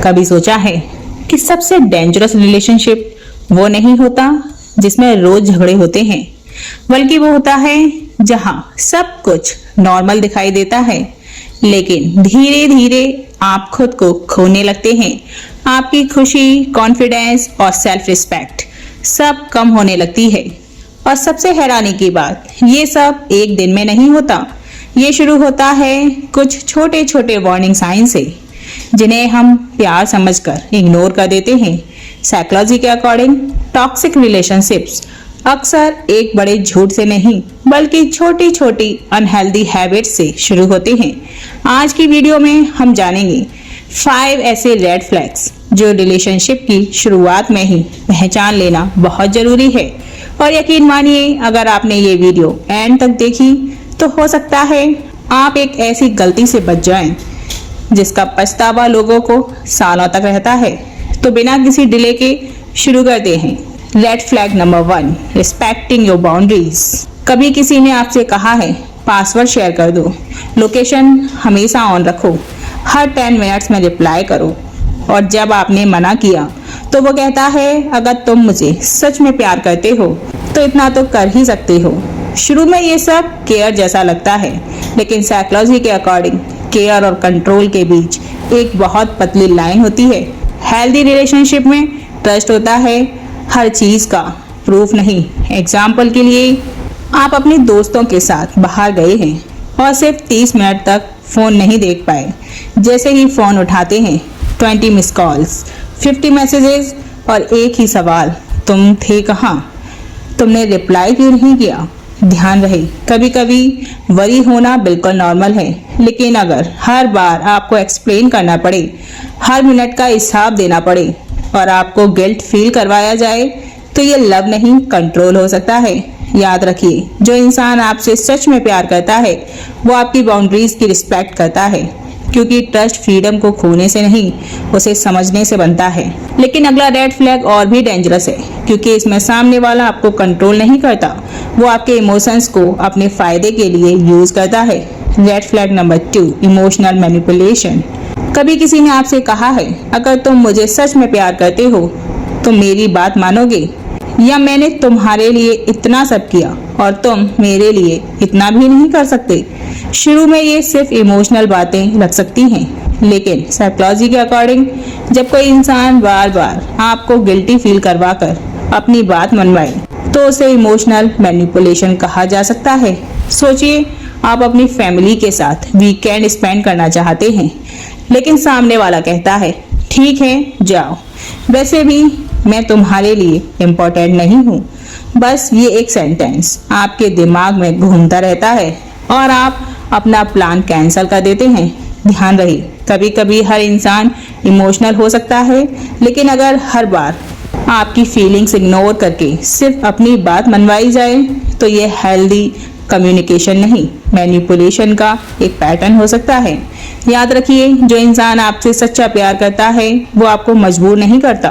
कभी सोचा है कि सबसे डेंजरस रिलेशनशिप वो नहीं होता जिसमें रोज झगड़े होते हैं, बल्कि वो होता है जहां सब कुछ नॉर्मल दिखाई देता है, लेकिन धीरे धीरे आप खुद को खोने लगते हैं। आपकी खुशी, कॉन्फिडेंस और सेल्फ रिस्पेक्ट सब कम होने लगती है। और सबसे हैरानी की बात, ये सब एक दिन में नहीं होता। ये शुरू होता है कुछ छोटे छोटे वार्निंग साइन से, जिन्हें हम प्यार समझकर इग्नोर कर देते हैं। साइकोलॉजी के अकॉर्डिंग टॉक्सिक रिलेशनशिप्स अक्सर एक बड़े झूठ से नहीं, बल्कि छोटी छोटी अनहेल्दी हैबिट्स से शुरू होते हैं। आज की वीडियो में हम जानेंगे 5 ऐसे रेड फ्लैग्स जो रिलेशनशिप की शुरुआत में ही पहचान लेना बहुत जरूरी है। और यकीन मानिए, अगर आपने ये वीडियो एंड तक देखी तो हो सकता है आप एक ऐसी गलती से बच जाएं जिसका पछतावा लोगों को सालों तक रहता है। तो बिना किसी डिले के शुरू करते हैं। Red flag number 1, respecting your boundaries. कभी किसी ने आपसे कहा है पासवर्ड शेयर कर दो, लोकेशन हमेशा ऑन रखो, हर 10 मिनट्स में रिप्लाई करो, और जब आपने मना किया तो वो कहता है अगर तुम मुझे सच में प्यार करते हो तो इतना तो कर ही सकते हो। शुरू में ये सब केयर जैसा लगता है, लेकिन साइकोलॉजी के अकॉर्डिंग केयर और कंट्रोल के बीच एक बहुत पतली लाइन होती है। हेल्दी रिलेशनशिप में ट्रस्ट होता है, हर चीज का प्रूफ नहीं। एग्जाम्पल के लिए, आप अपने दोस्तों के साथ बाहर गए हैं और सिर्फ 30 मिनट तक फोन नहीं देख पाए। जैसे ही फोन उठाते हैं 20 मिस कॉल्स, 50 मैसेजेस और एक ही सवाल, तुम थे कहाँ, तुमने रिप्लाई क्यों नहीं किया। ध्यान रहे, कभी कभी वरी होना बिल्कुल नॉर्मल है, लेकिन अगर हर बार आपको एक्सप्लेन करना पड़े, हर मिनट का हिसाब देना पड़े और आपको गिल्ट फील करवाया जाए, तो ये लव नहीं कंट्रोल हो सकता है। याद रखिए, जो इंसान आपसे सच में प्यार करता है वो आपकी बाउंड्रीज की रिस्पेक्ट करता है, क्योंकि ट्रस्ट फ्रीडम को खोने से नहीं, उसे समझने से बनता है। लेकिन अगला रेड फ्लैग और भी डेंजरस है, क्योंकि इसमें सामने वाला आपको कंट्रोल नहीं करता, वो आपके इमोशंस को अपने फायदे के लिए यूज करता है। Red flag number 2, emotional manipulation. कभी किसी ने आपसे कहा है अगर तुम मुझे सच में प्यार करते हो तो मेरी बात मानोगे, या मैंने तुम्हारे लिए इतना सब किया और तुम मेरे लिए इतना भी नहीं कर सकते। शुरू में ये सिर्फ इमोशनल बातें लग सकती हैं, लेकिन साइकोलॉजी के अकॉर्डिंग जब कोई इंसान बार बार आपको गिल्टी फील करवाकर अपनी बात मनवाए तो उसे इमोशनल मैनिपुलेशन कहा जा सकता है। सोचिए, आप अपनी फैमिली के साथ वीकेंड स्पेंड करना चाहते हैं, लेकिन सामने वाला कहता है ठीक है जाओ, वैसे भी मैं तुम्हारे लिए इम्पोर्टेंट नहीं हूँ। बस ये एक सेंटेंस आपके दिमाग में घूमता रहता है और आप अपना प्लान कैंसिल कर देते हैं। ध्यान रहे, कभी कभी हर इंसान इमोशनल हो सकता है, लेकिन अगर हर बार आपकी फीलिंग्स इग्नोर करके सिर्फ अपनी बात मनवाई जाए तो ये हेल्दी कम्युनिकेशन नहीं, मैनिपुलेशन का एक पैटर्न हो सकता है। याद रखिए, जो इंसान आपसे सच्चा प्यार करता है वो आपको मजबूर नहीं करता,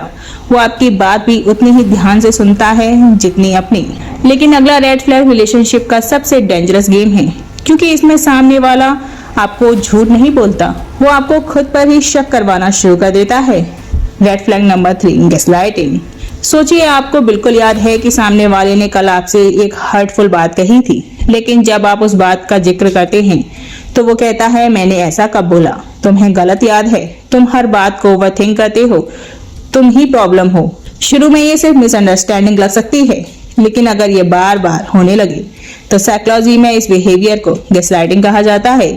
वो आपकी बात भी उतनी ही ध्यान से सुनता है जितनी अपनी। लेकिन अगला रेड फ्लैग रिलेशनशिप का सबसे डेंजरस गेम है, क्योंकि इसमें सामने वाला आपको झूठ नहीं बोलता, वो आपको खुद पर ही शक करवाना शुरू कर देता है। Red flag number 3, gaslighting. सोचिए, आपको बिल्कुल याद है कि सामने वाले ने कल आपसे एक हर्टफुल बात कही थी, लेकिन जब आप उस बात का जिक्र करते हैं तो वो कहता है मैंने ऐसा कब बोला, तुम्हें गलत याद है, तुम हर बात को ओवरथिंक करते हो, तुम ही प्रॉब्लम हो। शुरू में ये सिर्फ मिसअंडरस्टैंडिंग लग सकती है, लेकिन अगर ये बार बार होने लगे तो साइकोलॉजी में इस बिहेवियर को गैसलाइटिंग कहा जाता है।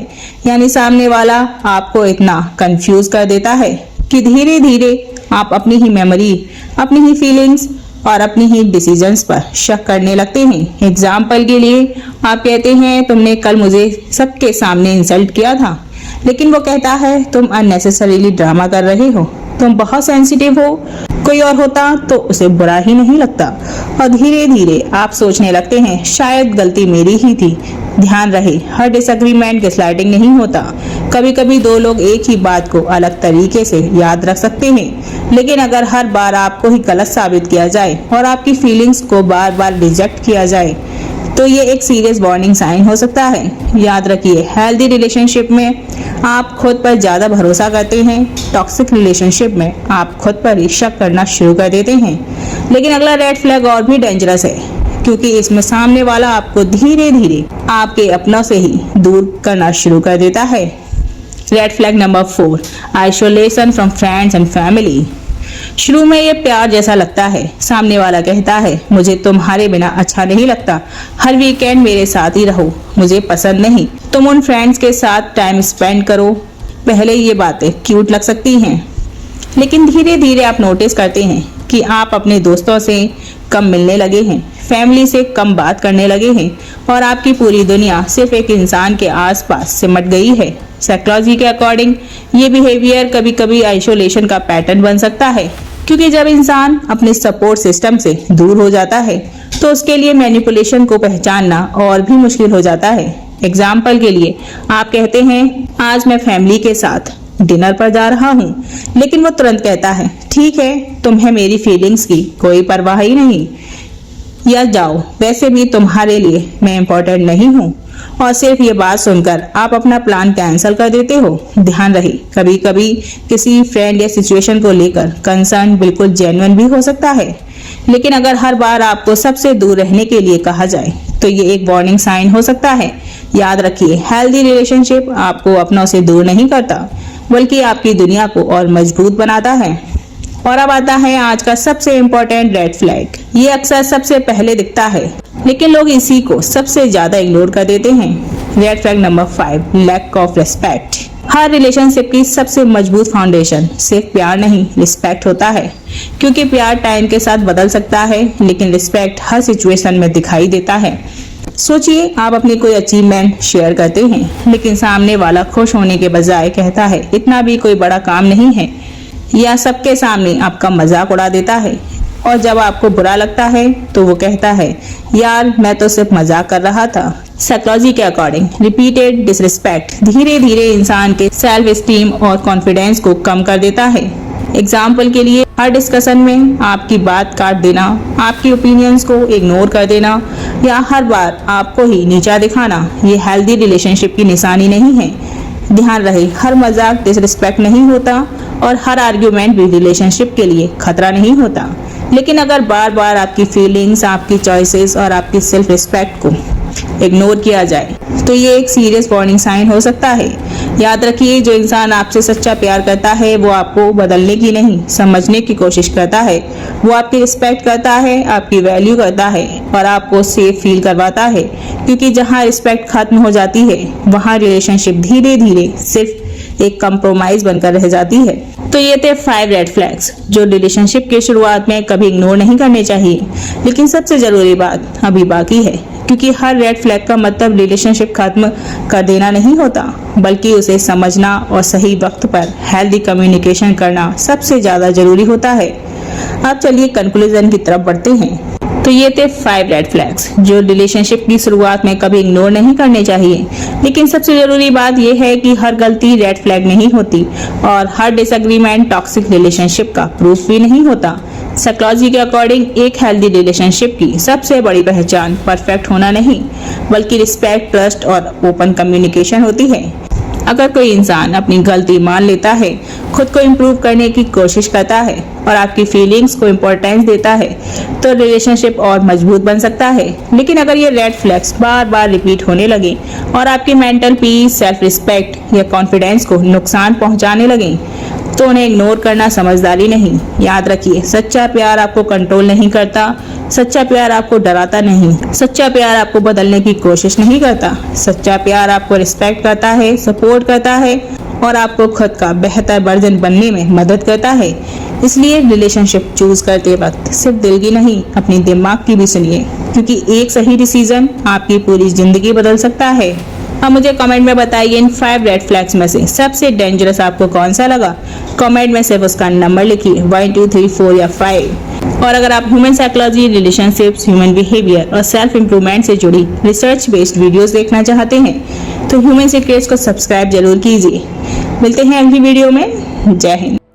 यानी सामने वाला आपको इतना कंफ्यूज कर देता है कि धीरे धीरे आप अपनी ही मेमोरी, अपनी ही फीलिंग्स और अपनी ही डिसीजंस पर शक करने लगते हैं। एग्जाम्पल के लिए, आप कहते हैं तुमने कल मुझे सबके सामने इंसल्ट किया था, लेकिन वो कहता है तुम अननेसेसरीली ड्रामा कर रहे हो, तुम बहुत सेंसिटिव हो, कोई और होता तो उसे बुरा ही नहीं लगता। और धीरे धीरे आप सोचने लगते हैं शायद गलती मेरी ही थी। ध्यान रहे, हर डिसएग्रीमेंट गैसलाइटिंग नहीं होता। कभी कभी दो लोग एक ही बात को अलग तरीके से याद रख सकते हैं, लेकिन अगर हर बार आपको ही गलत साबित किया जाए और आपकी फीलिंग्स को बार बार रिजेक्ट किया जाए तो ये एक सीरियस वार्निंग साइन हो सकता है। याद रखिए, हेल्दी रिलेशनशिप में आप खुद पर ज़्यादा भरोसा करते हैं, टॉक्सिक रिलेशनशिप में आप खुद पर ही शक करना शुरू कर देते हैं। लेकिन अगला रेड फ्लैग और भी डेंजरस है, क्योंकि इसमें सामने वाला आपको धीरे धीरे आपके अपनों से ही दूर करना शुरू कर देता है। Red flag number 4, isolation from friends and family. शुरू में ये प्यार जैसा लगता है। सामने वाला कहता है, मुझे तुम्हारे बिना अच्छा नहीं लगता, हर वीकेंड मेरे साथ ही रहो, मुझे पसंद नहीं, तुम उन फ्रेंड्स के साथ टाइम स्पेंड करो। पहले ये बातें क्यूट लग सकती हैं, लेकिन धीरे धीरे आप नोटिस करते हैं कि आप अपने दोस्तों से कम मिलने लगे हैं, फैमिली से कम बात करने लगे हैं और आपकी पूरी दुनिया सिर्फ एक इंसान के आसपास सिमट गई है। साइकोलॉजी के अकॉर्डिंग ये बिहेवियर कभी कभी आइसोलेशन का पैटर्न बन सकता है, क्योंकि जब इंसान अपने सपोर्ट सिस्टम से दूर हो जाता है तो उसके लिए मैनिपुलेशन को पहचानना और भी मुश्किल हो जाता है। एग्जाम्पल के लिए आप कहते हैं, आज मैं फैमिली के साथ डिनर पर जा रहा हूँ, लेकिन वो तुरंत कहता है, ठीक है, तुम्हें मेरी फीलिंग्स की कोई परवाह ही नहीं, या जाओ, वैसे भी तुम्हारे लिए मैं इम्पोर्टेंट नहीं हूँ। और सिर्फ ये बात सुनकर आप अपना प्लान कैंसिल कर देते हो। ध्यान रहे, कभी कभी किसी फ्रेंड या सिचुएशन को लेकर कंसर्न बिल्कुल जेन्युइन भी हो सकता है, लेकिन अगर हर बार आपको सबसे दूर रहने के लिए कहा जाए तो ये एक वार्निंग साइन हो सकता है। याद रखिए, हेल्दी रिलेशनशिप आपको अपनों से दूर नहीं करता, बल्कि आपकी दुनिया को और मजबूत बनाता है। और अब आता है आज का सबसे इम्पोर्टेंट रेड फ्लैग। ये अक्सर सबसे पहले दिखता है, लेकिन लोग इसी को सबसे ज्यादा इग्नोर कर देते हैं। Red flag number 5, lack of respect. हर रिलेशनशिप की सबसे मजबूत फाउंडेशन सिर्फ प्यार नहीं, रिस्पेक्ट होता है, क्योंकि प्यार टाइम के साथ बदल सकता है, लेकिन रिस्पेक्ट हर सिचुएशन में दिखाई देता है। सोचिए, आप अपनी कोई अचीवमेंट शेयर करते हैं, लेकिन सामने वाला खुश होने के बजाय कहता है, इतना भी कोई बड़ा काम नहीं है, या सबके सामने आपका मजाक उड़ा देता है। और जब आपको बुरा लगता है तो वो कहता है, यार मैं तो सिर्फ मजाक कर रहा था। साइकोलॉजी के अकॉर्डिंग रिपीटेड डिसरिस्पेक्ट धीरे धीरे इंसान के सेल्फ एस्टीम और कॉन्फिडेंस को कम कर देता है। एग्जाम्पल के लिए, हर डिस्कशन में आपकी बात काट देना, आपकी ओपिनियंस को इग्नोर कर देना, या हर बार आपको ही नीचा दिखाना, ये हेल्दी रिलेशनशिप की निशानी नहीं है। ध्यान रहे, हर मजाक डिसरिस्पेक्ट नहीं होता और हर आर्ग्यूमेंट भी रिलेशनशिप के लिए खतरा नहीं होता। लेकिन अगर बार बार आपकी फीलिंग्स, आपकी चॉइसेस और आपकी सेल्फ रिस्पेक्ट को इग्नोर किया जाए तो ये एक सीरियस वार्निंग साइन हो सकता है। याद रखिए, जो इंसान आपसे सच्चा प्यार करता है वो आपको बदलने की नहीं, समझने की कोशिश करता है। वो आपकी रिस्पेक्ट करता है, आपकी वैल्यू करता है और आपको सेफ फील करवाता है, क्योंकि जहाँ रिस्पेक्ट खत्म हो जाती है वहाँ रिलेशनशिप धीरे धीरे सिर्फ एक कंप्रोमाइज बनकर रह जाती है। तो ये थे 5 रेड फ्लैग्स जो रिलेशनशिप के शुरुआत में कभी इग्नोर नहीं करने चाहिए। लेकिन सबसे जरूरी बात अभी बाकी है, क्योंकि हर रेड फ्लैग का मतलब रिलेशनशिप खत्म कर देना नहीं होता, बल्कि उसे समझना और सही वक्त पर हेल्दी कम्युनिकेशन करना सबसे ज्यादा जरूरी होता है। अब चलिए कंक्लूजन की तरफ बढ़ते हैं। तो ये थे 5 रेड फ्लैग्स जो रिलेशनशिप की शुरुआत में कभी इग्नोर नहीं करने चाहिए। लेकिन सबसे जरूरी बात यह है कि हर गलती रेड फ्लैग नहीं होती और हर डिसएग्रीमेंट टॉक्सिक रिलेशनशिप का प्रूफ भी नहीं होता। साइकोलॉजी के अकॉर्डिंग एक हेल्दी रिलेशनशिप की सबसे बड़ी पहचान परफेक्ट होना नहीं, बल्कि रिस्पेक्ट, ट्रस्ट और ओपन कम्युनिकेशन होती है। अगर कोई इंसान अपनी गलती मान लेता है, खुद को इम्प्रूव करने की कोशिश करता है और आपकी फीलिंग्स को इम्पोर्टेंस देता है, तो रिलेशनशिप और मजबूत बन सकता है। लेकिन अगर ये रेड फ्लैग्स बार बार रिपीट होने लगे और आपकी मेंटल पीस, सेल्फ रिस्पेक्ट या कॉन्फिडेंस को नुकसान पहुंचाने लगे, तो उन्हें इग्नोर करना समझदारी नहीं। याद रखिए, सच्चा प्यार आपको कंट्रोल नहीं करता, सच्चा प्यार आपको डराता नहीं, सच्चा प्यार आपको बदलने की कोशिश नहीं करता। सच्चा प्यार आपको रिस्पेक्ट करता है, सपोर्ट करता है और आपको खुद का बेहतर वर्जन बनने में मदद करता है। इसलिए रिलेशनशिप चूज करते वक्त सिर्फ दिल की नहीं, अपनी दिमाग की भी सुनिए, क्योंकि एक सही डिसीजन आपकी पूरी जिंदगी बदल सकता है। अब मुझे कमेंट में बताइए, इन 5 रेड फ्लैग्स में से सबसे डेंजरस आपको कौन सा लगा। कमेंट में सिर्फ उसका नंबर लिखिए, 1, 2, 3, 4 या 5। और अगर आप human psychology, relationships, human behaviour और सेल्फ इंप्रूवमेंट से जुड़ी रिसर्च बेस्ड वीडियोस देखना चाहते हैं तो ह्यूमन सीक्रेट्स को सब्सक्राइब जरूर कीजिए। मिलते हैं अगली वीडियो में। जय हिंद।